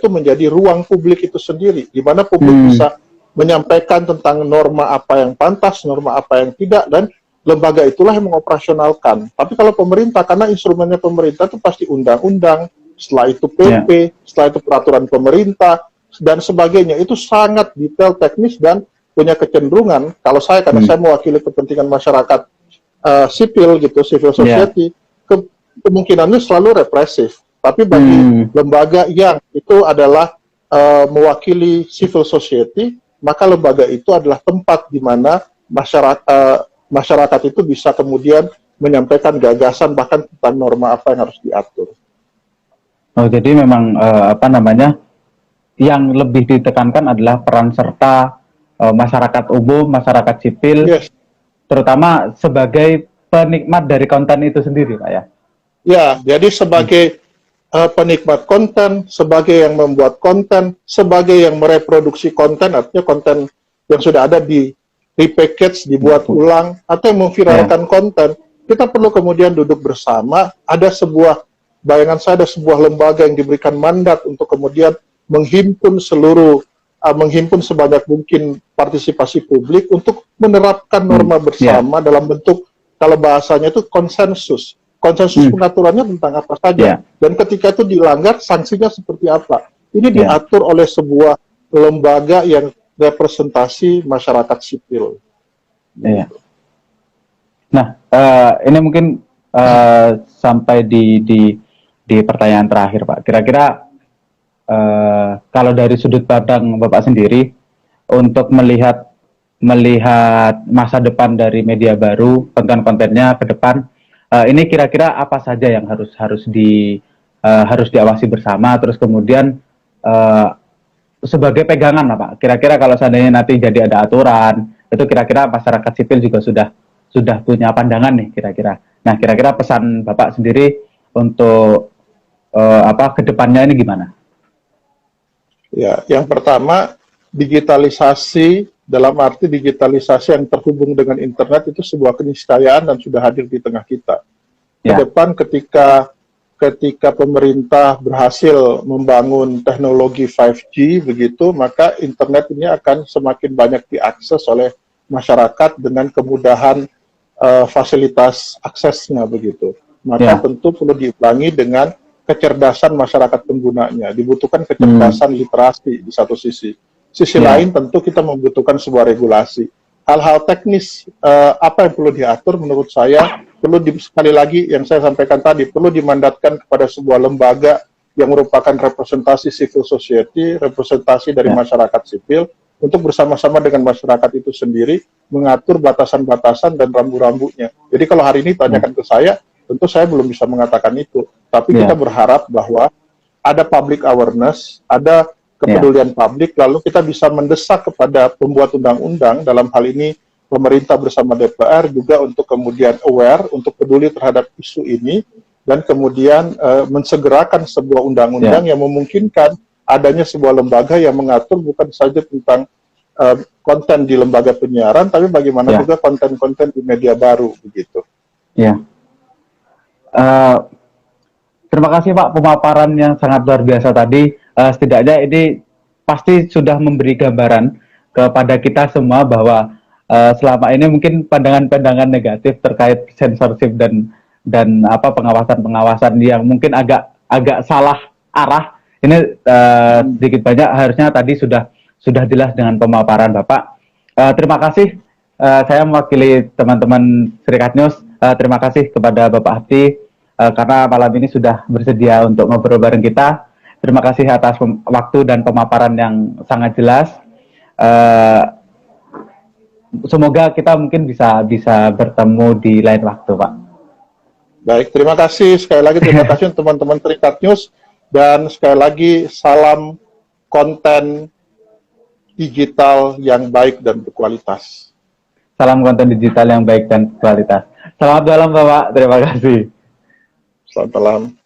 menjadi ruang publik itu sendiri, di mana publik bisa menyampaikan tentang norma apa yang pantas, norma apa yang tidak, dan lembaga itulah yang mengoperasionalkan. Tapi kalau pemerintah, karena instrumennya pemerintah itu pasti undang-undang, setelah itu PP, setelah itu peraturan pemerintah, dan sebagainya, itu sangat detail, teknis, dan punya kecenderungan, kalau saya, karena saya mewakili kepentingan masyarakat sipil gitu, civil society, kemungkinannya selalu represif. Tapi bagi lembaga yang itu adalah mewakili civil society, maka lembaga itu adalah tempat di mana masyarakat itu bisa kemudian menyampaikan gagasan bahkan tentang norma apa yang harus diatur. Oh, jadi memang yang lebih ditekankan adalah peran serta masyarakat umum, masyarakat sipil, terutama sebagai penikmat dari konten itu sendiri, Pak ya? Ya, jadi sebagai penikmat konten, sebagai yang membuat konten, sebagai yang mereproduksi konten, artinya konten yang sudah ada di repackage, dibuat ulang, atau yang memviralkan konten, kita perlu kemudian duduk bersama, bayangan saya ada sebuah lembaga yang diberikan mandat untuk kemudian menghimpun seluruh menghimpun sebanyak mungkin partisipasi publik untuk menerapkan norma bersama dalam bentuk, kalau bahasanya itu konsensus pengaturannya tentang apa saja, dan ketika itu dilanggar sanksinya seperti apa. Ini diatur oleh sebuah lembaga yang representasi masyarakat sipil. Nah, ini mungkin sampai di pertanyaan terakhir, Pak. Kira-kira kalau dari sudut pandang Bapak sendiri untuk melihat masa depan dari media baru, konten-kontennya ke depan, ini kira-kira apa saja yang harus diawasi bersama, terus kemudian sebagai pegangan lah, Pak. Kira-kira kalau seandainya nanti jadi ada aturan, itu kira-kira masyarakat sipil juga sudah punya pandangan nih kira-kira. Nah, kira-kira pesan Bapak sendiri untuk ke depannya ini gimana? Ya, yang pertama, digitalisasi dalam arti digitalisasi yang terhubung dengan internet itu sebuah keniscayaan dan sudah hadir di tengah kita. Ke depan ketika pemerintah berhasil membangun teknologi 5G begitu, maka internet ini akan semakin banyak diakses oleh masyarakat dengan kemudahan fasilitas aksesnya begitu. Maka tentu perlu diulangi dengan kecerdasan masyarakat penggunanya. Dibutuhkan kecerdasan literasi di satu sisi. Sisi lain tentu kita membutuhkan sebuah regulasi. Hal-hal teknis apa yang perlu diatur menurut saya perlu sekali lagi yang saya sampaikan tadi, perlu dimandatkan kepada sebuah lembaga yang merupakan representasi civil society, representasi dari masyarakat sipil, untuk bersama-sama dengan masyarakat itu sendiri mengatur batasan-batasan dan rambu-rambunya. Jadi kalau hari ini tanyakan ke saya, tentu saya belum bisa mengatakan itu. Tapi kita berharap bahwa ada public awareness, ada kepedulian publik, lalu kita bisa mendesak kepada pembuat undang-undang, dalam hal ini pemerintah bersama DPR juga untuk kemudian aware, untuk peduli terhadap isu ini, dan kemudian mensegerakan sebuah undang-undang yang memungkinkan adanya sebuah lembaga yang mengatur bukan saja tentang konten di lembaga penyiaran, tapi bagaimana juga konten-konten di media baru begitu. Terima kasih Pak, pemaparan yang sangat luar biasa tadi. Setidaknya ini pasti sudah memberi gambaran kepada kita semua bahwa selama ini mungkin pandangan-pandangan negatif terkait censorship dan pengawasan yang mungkin agak salah arah ini sedikit banyak harusnya tadi sudah jelas dengan pemaparan Bapak. Terima kasih. Saya mewakili teman-teman Serikat News. Terima kasih kepada Bapak Hafti karena malam ini sudah bersedia untuk ngobrol bareng kita. Terima kasih atas waktu dan pemaparan yang sangat jelas. Semoga kita mungkin bisa bertemu di lain waktu, Pak. Baik, terima kasih sekali lagi, terima kasih teman-teman Serikat News, dan sekali lagi salam konten digital yang baik dan berkualitas. Salam konten digital yang baik dan berkualitas. Selamat malam Bapak, terima kasih. Selamat malam.